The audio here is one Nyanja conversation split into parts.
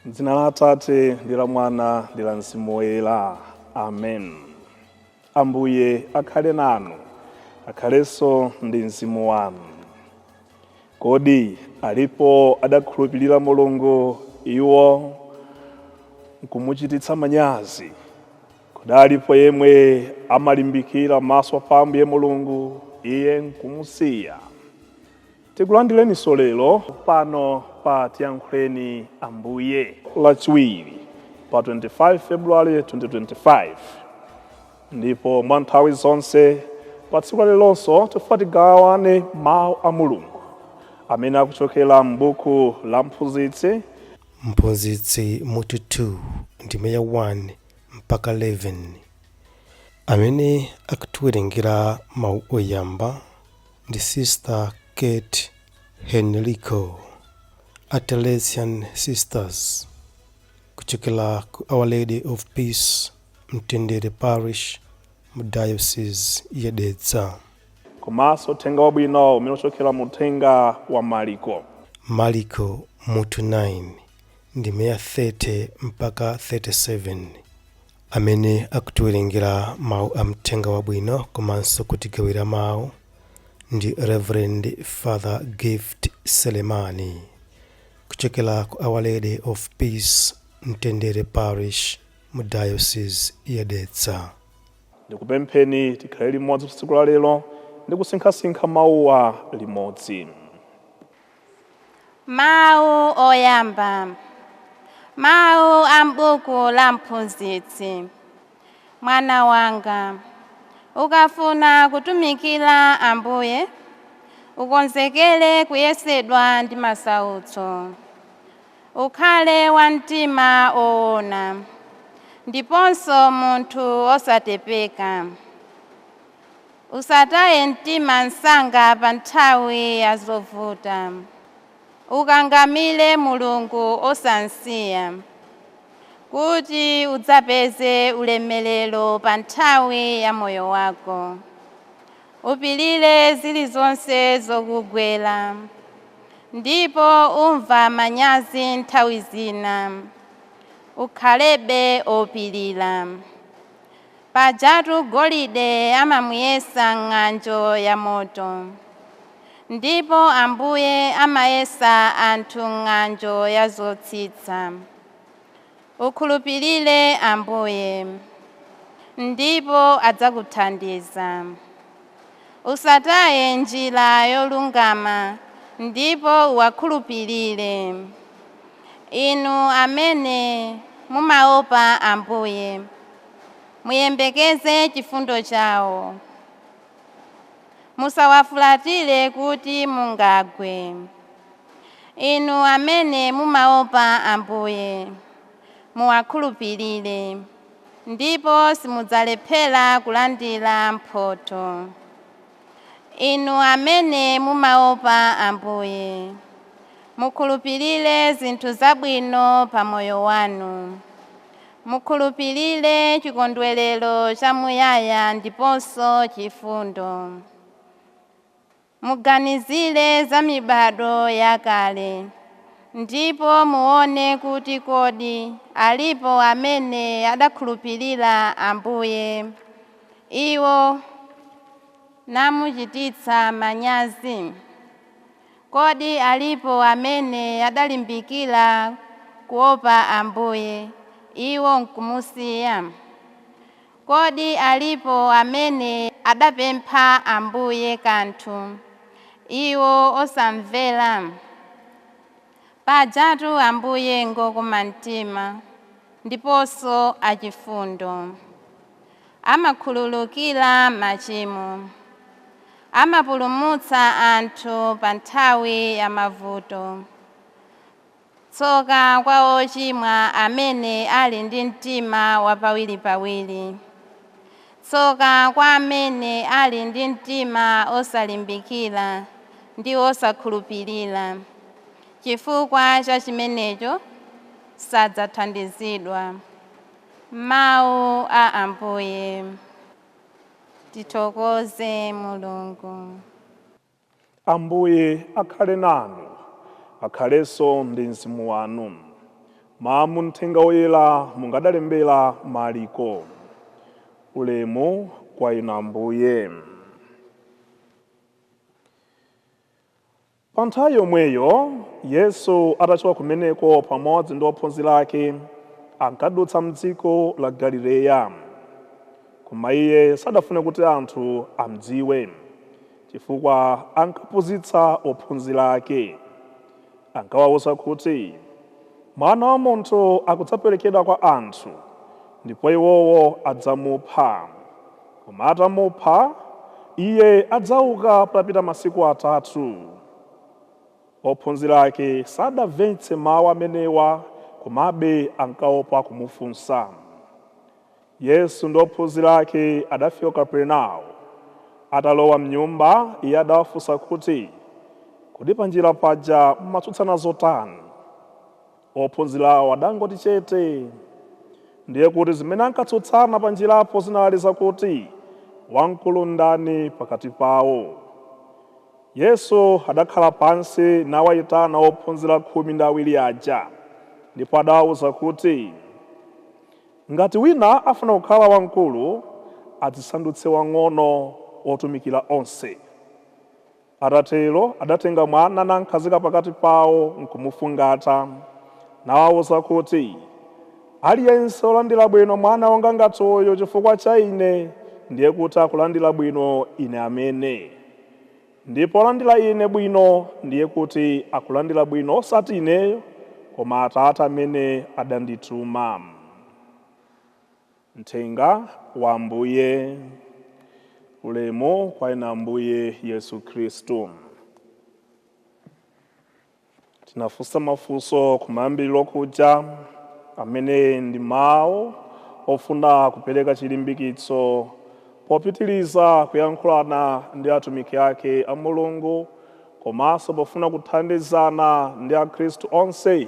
M'dzina la Atate ndi la Mwana ndi la Mzimu Woyera. Amen. Ambuye akhale nanu, akhalenso ndi mzimu wanu. Kodi alipo adakhulupirira Mulungu iwo nkumuchititsa manyazi? Kodi alipo yemwe amalimbikira maso pa Ambuye Mulungu iye nkumusiya? Tikulandireni lero pano pa tiyankhuleni Ambuye Lachiwiri pa 25 February 2025. Ndipo mwa nthawi zonse pa tsiku lelonso tifatigawane mawu a Mulungu amene akuchokera m'buku la Mphunzitsi mutu 2 ndime ya 1 mpaka 11. Amene akutiwerengera mawu oyamba ndi Sister Kate Henrico, Athalasian Sisters, kuchokera ku Our Lady of Peace Mtendere Parish mu Diocese ya Dedza. Komanso uthenga wabwino umene uchokera mu uthenga wa Mariko mutu 9 ndime ya 30 mpaka 37. Amene akutiwerengera mawu a mthenga wabwino komanso kutigawira mawu ndi Reverend Father Gift Selemani, kuchokera ku Our Lady of Peace Mtendere Parish mu Diocese ya Dedza. Ndikupempheni tikhale limodzi tsiku la lero ndi kusinkhasinkha mawuwa limodzi. Mawu oyamba. Mawu a m'buku la Mphunzitsi. Mwana wanga, ukafuna kutumikira Ambuye, ukonzekere kuyesedwa ndi masautso. Ukhale wa mtima oona, ndiponso munthu osatepeka. Usataye mtima msanga pa nthawi ya zovuta. Ukangamire Mulungu osansiya, kuti udzapeze ulemerero pa nthawi ya moyo wako. Upilire zilizonse zokugwera, ndipo umva manyazi nthawi zina. Ukhalebe opilira. Pajatu golide amamuyesa ng'anjo ya moto, ndipo Ambuye amayesa anthu ng'anjo ya zotsitsa. Ukhulupirire Ambuye, ndipo adzakuthandiza. Usataye njira yolungama, ndipo uwakhulupirire. Inu amene mumaopa Ambuye, muyembekeze chifundo chawo. Musawafulatire kuti mungagwe. Inu amene mumaopa Ambuye, muwakhulupirire, ndipo simudzalephera kulandira mphotho. Inu amene mumaopa Ambuye, mukhulupirire zinthu zabwino pa moyo wanu. Mukhulupirire chikondwerero chamuyaya ndiponso chifundo. Muganizire za mibado yakale, ndipo muone kuti kodi alipo amene adakhulupirira Ambuye, iwo namuchititsa manyazi. Kodi alipo amene adalimbikira kuopa Ambuye, iwo nkumusiya. Kodi alipo amene adapempha Ambuye kanthu, iwo osamvera. Pajatu Ambuye ngokoma mtima, ndiponso achifundo. Amakhululukira machimo, amapulumutsa anthu pa nthawi ya mavuto. Tsoka kwa ochimwa amene ali ndi mtima wapawiripawiri. Tsoka kwa amene ali ndi mtima osalimbikira ndi osakhulupirira. Chifukwa cha chimenecho sadzathandizidwa. Mawu a Ambuye. Tithokoze Mulungu. Ambuye akhale nanu, akhalenso ndi mzimu wanu. Mawu mthenga woyera mungadalembera Mariko. Ulemu kwa inu Ambuye. Pa nthawi yomweyo Yesu atachoka kumeneko pamodzi ndi ophunzira ake ankadutsa m'dziko la Galileya. Koma iye sadafune kuti anthu amdziwe, chifukwa ankaphunzitsa ophunzira ake. Ankawawuza kuti Mwana wa Munthu akudzaperekedwa kwa anthu, ndipo iwowo adzamupha. Koma atamupha, iye adzauka patapita masiku 3. Ophunzira ake sadamvetse mawu amenewa, komabe ankaopa kumufunsa. Yesu ndi ophunzira ake adafika ku Kaperenawo. Atalowa m'nyumba, iye adawafunsa kuti, kodi pa njira paja mmatsutsana zotani? Ophunzirawo adangoti chete. Ndiye kuti zimene ankatsutsana pa njirapo zinali zakuti wamkulu ndani pakati pawo. Yesu adakhala pansi nawayitana ophunzira 12 aja, ndipo adawawuza kuti ngati wina afuna kukhala wamkulu, adzisandutse wang'ono otumikira onse. Atatero adatenga mwana namkhazika pakati pawo nkumufungata, nawawuza kuti aliyense olandira bwino mwana wonga ngati uyu chifukwa cha ine, ndiye kuti akulandira bwino ine amene. Ndipo olandira ine bwino ndiye kuti akulandira bwino osati ineyo, koma Atate amene adandituma. Mthenga wa Ambuye. Ulemu kwa inu Ambuye Yesu Kristu. Tinafunsa mafunso kumayambiriro kuja amene ndi mawu ofuna kupereka chilimbikitso popitiliza kuyankhulana ndi atumiki ake a Mulungu, komanso pofuna kuthandizana ndi akhristu onse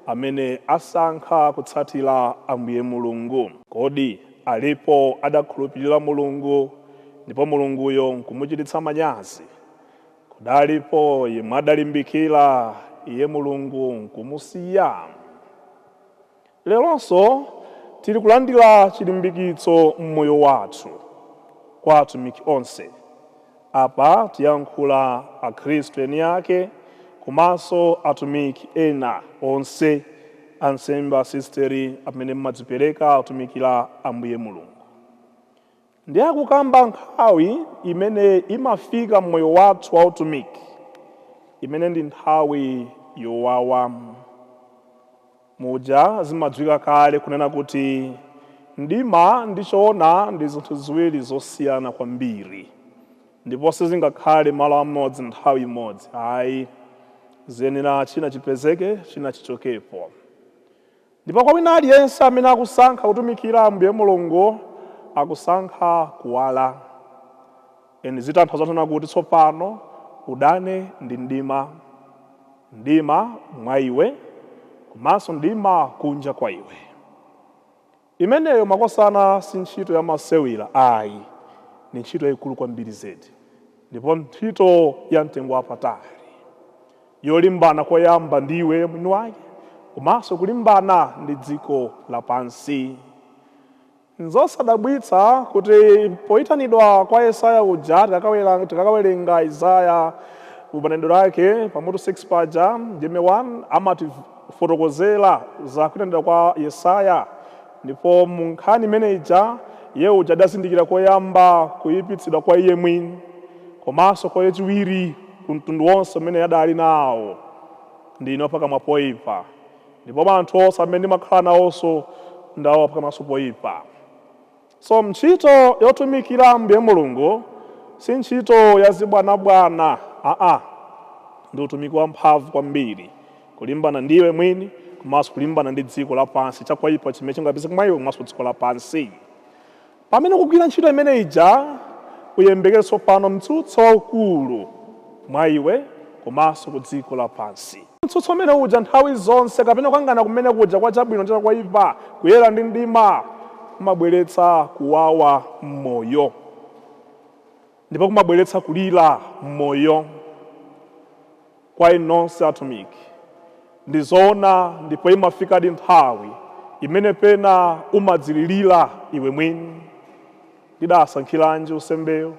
amene asankha kutsatira Ambuye Mulungu. Kodi alipo adakhulupirira Mulungu ndipo Mulunguyo nkumuchititsa manyazi? Kodi alipo yemwe adalimbikira iye Mulungu nkumusiya? Leronso tili kulandira chilimbikitso m'moyo wathu kwa atumiki onse. Apa tiyankhula akhristu eni ake, komanso atumiki ena onse, ansembe asisteri amene mmadzipereka atumikira Ambuye Mulungu. Ndiye akukamba nthawi imene imafika m'moyo wathu wa utumiki, imene ndi nthawi yowawa. Muja zimadziwika kale kunena kuti mdima ndi choona ndi zinthu ziwiri zosiyana kwambiri, ndipo sizingakhale malo amodzi nthawi imodzi. Ayi, ziyenera china chipezeke china chichokepo. Ndipo kwa wina aliyense amene akusankha kutumikira Ambuye Mulungu, akusankha kuwala. Eni zitanthauza zonena kuti tsopano udane ndi mdima. Mdima mwa iwe, komanso mdima kunja kwa iwe. Imeneyo makosana si ntchito ya masewera, ayi, ni ntchito yaikulu kwambiri zedi, ndipo ntchito ya mtengo wapatali, yolimbana koyamba ndiwe mwini wake, komanso kulimbana ndi dziko lapansi. Nzosadabwitsa kuti poyitanidwa kwa Yesaya uja tikakawerenga Isaya ubanenero lake pamutu 6 paja ndime 1 amatifotokozera za kuyitanidwa kwa Yesaya. Ndipo munkhani imene ija iye uja adazindikira koyamba kuyipitsidwa kwa iye mwini, komanso kwa yachiwiri ku mtundu wonse umene adali nawo ndine pakamwa poyipa, ndipo anthu onse amene ndimakhala nawonso ndawo pakamwanso poyipa. So ntchito yotumikira Ambuye Mulungu si ntchito ya zibwanabwana, ndi utumiki wamphamvu kwambiri, kulimbana ndiwe mwini komanso kulimbana ndi dziko lapansi chakwaipa chimene chingapezeke mwa iwe komanso dziko lapansi. Pamene ukugwira ntchito imene ija uyembekeze tsopano mtsutso waukulu mwa iwe komanso ku dziko lapansi. Mtsutso umene uja nthawi zonse kapena kukangana kumene kuja kwa chabwino ndi chakwaipa, kuyera ndi mdima, kumabweretsa kuwawa m'moyo ndipo kumabweretsa kulira m'moyo. Kwa inu nonse atumiki, ndizoona ndipo imafika di nthawi imene pena umadzililira iwe mwini. Ndidasankhilanji usembeyo,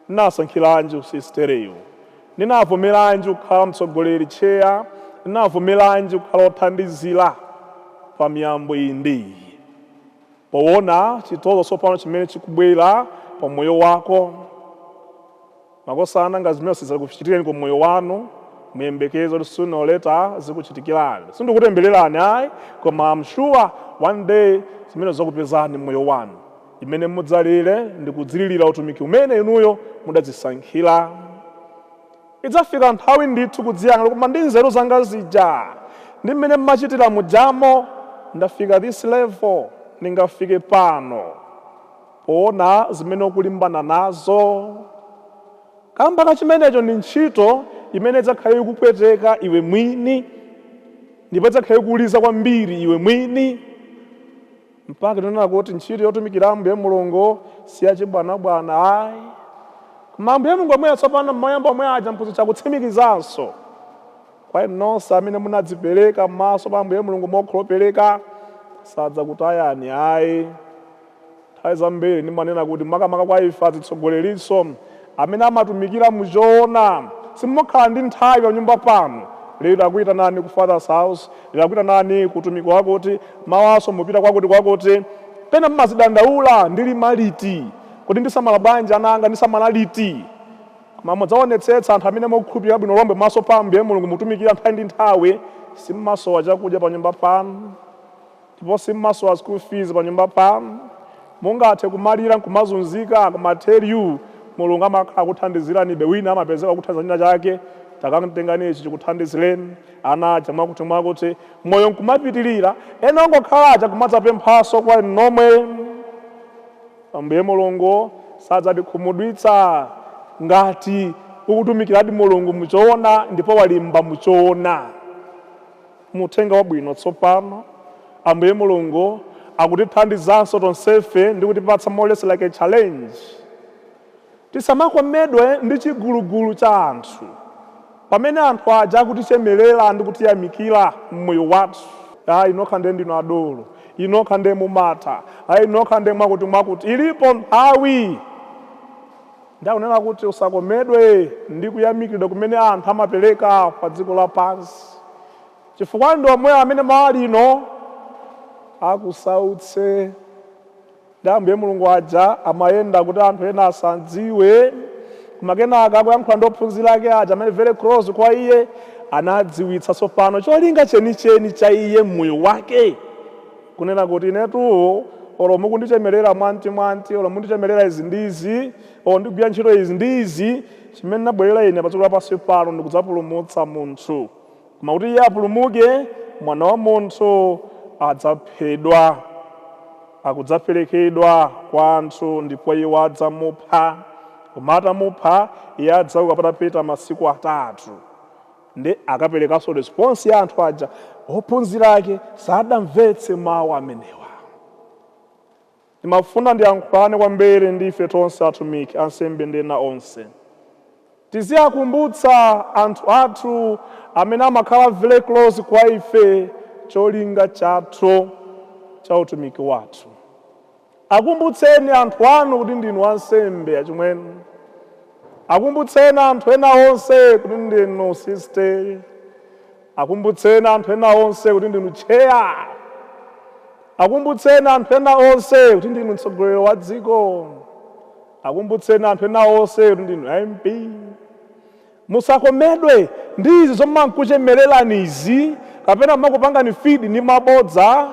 ndinasankhilanji usistereyo, ndinavomeranji kukhala mtsogoleri cheya, ndinavomeranji kukhala othandizira pa miyambo iyi ndiyi. Poona chitozo tsopano chimene chikubwera pa moyo wako, makosana nga zimene sizikuchitikeni ku moyo wanu, muyembekeze kuti sooner or later zikuchitikirani. Sindikutembererani ayi, koma I'm sure one day zimene zakupezani moyo wanu, imene mudzalire ndi kudzilirira utumiki umene inuyo mudadzisankhira. Idzafika nthawi ndithu kudziyang'ana koma ndi nzeru zanga zija ndi mmene mmachitira mujamo ndafika this level, ndingafike pano. Poona zimene ukulimbana nazo, kamba kachimenecho ndi ntchito imene idzakhale ikupweteka iwe mwini, ndipo idzakhale ikuliza kwambiri iwe mwini, mpaka tinena kuti ntchito yotumikira Ambuye Mulungu si yachibwanabwana ayi. Koma Ambuye Mulungu amwe tsopano mmayamba omwe aja mphunzitsa kutsimikizanso kwa inu nonse amene munadzipereka m'maso pa Ambuye Mulungu mokhulupirika, sadzakutayani ayi. Nthawi zambiri ndimanena kuti makamaka kwa ife azitsogoleriso amene amatumikira muchoona, simumakhala ndi nthawi pa nyumba pano. Lero akuyitanani ku Father's house, lero akuyitanani kutumiki kwakuti, mawaso mupita kwakuti, pena mmazidandaula ndili maliti kuti ndisamala bwanji ananga, ndisamala liti. Koma mudzaonetsetsa anthu amene mukukhulupirira bwino lomwe maso pa Ambuye Mulungu mutumikira nthawi ndi nthawi, simmasowa chakudya pa nyumba panu, ndipo simmasowa school fees pa nyumba panu. Mungathe kumalira nkumazunzika, koma tell you Mulungu amakhala kuthandizirani, wina amapezeka kuthandiza china chake. Takamtengani ichi chikuthandizireni, ana aja mwakuti moyo nkumapitirira, ena ongokhalacha kumadzapemphaso kwa inu nomwe. Ambuye Mulungu sadzatikhumudwitsa ngati ukutumikiradi Mulungu muchoona ndipo walimba muchoona. Muthenga wabwino tsopano Ambuye Mulungu akutithandizanso tonsefe ndi kutipatsa more or less like a challenge. Tisamakomedwe ndi chigulugulu cha anthu, pamene anthu aja akutichemerera ndi kutiyamikira mmoyo wathu. Inokha nde ndinu adolo, inokha nde mumata, inokha nde mwakuti. Ilipo nthawi ndakunena kuti usakomedwe ndi kuyamikiridwa kumene anthu amapereka pa dziko lapansi, chifukwa ndi omwe amene mawa lino akusautse. Ndi Ambuye Mulungu aja amayenda kuti anthu ena asadziwe, koma kenaka akuyankhula ndi ophunzira ake aja amene very close kwa iye, anadziwitsa tsopano cholinga chenicheni cha iye mmoyo wake, kunena kuti inetu olo mukundichemerera mwanti, olo mundichemerera izi ndizi, olo ndigwira ntchito izi ndizi, chimene nabwerera ine pa dziko lapansi pano ndikudzapulumutsa munthu. Koma kuti iye apulumuke, mwana wa munthu adzaphedwa, akudzaperekedwa kwa anthu, ndipo iwo adzamupha. Koma atamupha iye adzauka patapita masiku 3, ndi akaperekanso response ya anthu aja ophunzira ake sadamvetse mawu amenewa. Ndimafuna ndiyankhulane kwambiri ndi ife tonse atumiki, ansembe ndi ena onse. Tiziyakumbutsa anthu athu amene amakhala very close kwa ife cholinga chathu cha utumiki wathu. Akumbutseni anthu anu kuti ndinu ansembe achimwene. Akumbutseni anthu ena onse kuti ndinu sister. Akumbutseni anthu ena onse kuti ndinu cheya. Akumbutseni anthu ena onse kuti ndinu mtsogoleri wa dziko. Akumbutseni anthu ena onse kuti ndinu MP. Musakomedwe ndi izi zomwe nkuchemererani izi, kapena makupangani feed ndi mabodza,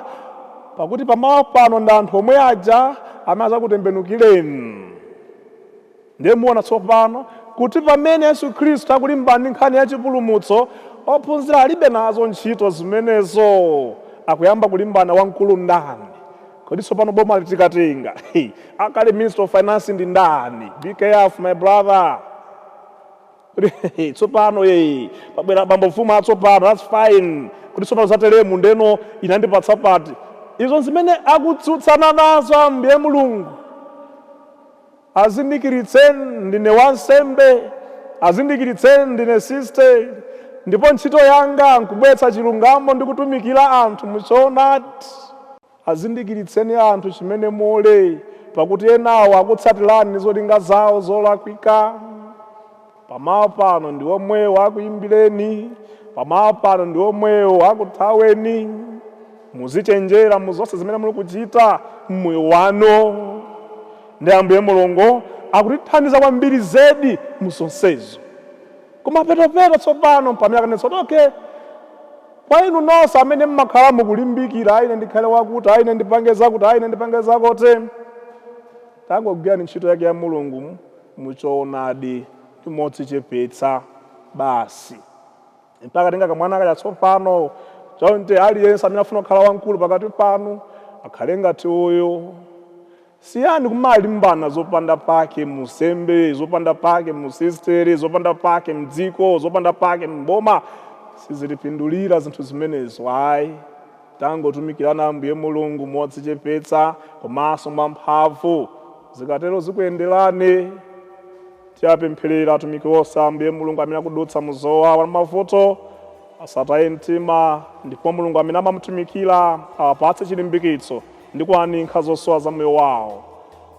pakuti pamawa pano ndi anthu omwe aja amaza kutembenukireni. Ndiye muona tsopano kuti pamene Yesu Khristu akulimbana ndi nkhani ya chipulumutso, ophunzira alibe nazo ntchito zimenezo, akuyamba kulimbana wamkulu ndani. Kodi tsopano boma litikatenga akale Minister of Finance ndi ndani? Be careful my brother. Tsopano pabwera bambo mfumu atsopano, that's fine. Kodi tsopano zatelemu ndeno inandipatsa pati. Izo zimene akutsutsana nazo Ambuye Mulungu. Azindikiritseni ndine wansembe, azindikiritseni ndine sister, ndipo ntchito yanga nkubweretsa chilungamo ndi kutumikira anthu muchoonadi. Azindikiritseni anthu chimene mole, pakuti enawo akutsatirani zolinga zawo zolakwika. Pamawa pano ndi omwewo akuyimbireni, pamawa pano ndi omwewo akuthaweni. Muzichenjera mu zonse zimene muli kuchita mmoyo wano. Ndi Ambuye Mulungu akutithandiza kwambiri zedi mu zonsezo. Koma petopeta tsopano pamene akanetsa okay, kwa inu nonse amene mmakhala mukulimbikira ine ndikhale wakuti, ine ndipange zakuti, ine ndipange zakote, tangogwirani ntchito yake ya Mulungu muchoonadi modzichepetsa basi. Mpaka tenga kamwana kachatsopano chonde aliyense amene afuna kukhala wamkulu pakati panu akhale ngati uyo. Siyani kumalimbana zopanda pake musembe, zopanda pake musistere, zopanda pake mdziko, zopanda pake mboma. Sizilipindulira zinthu zimenezo. Ayi, tangotumikirana Ambuye Mulungu modzichepetsa komanso mwamphamvu. Zikatero zikuyenderane. Tiyapempherera atumiki onse Ambuye Mulungu amene akudutsa muzowawa ndi mavuto, asataye mtima, ndipo Mulungu amene amamutumikira awapatse chilimbikitso ndi kuyankha zosowa za moyo wawo.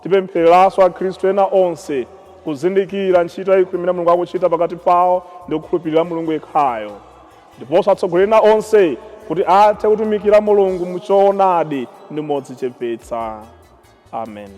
Tipemphereranso akhristu ena onse kuzindikira ntchito yayikulu imene Mulungu akuchita pakati pawo ndi kukhulupirira Mulungu yekhayo. Ndiponso atsogoleri onse kuti athe kutumikira Mulungu muchoonadi ndi modzichepetsa. Amen.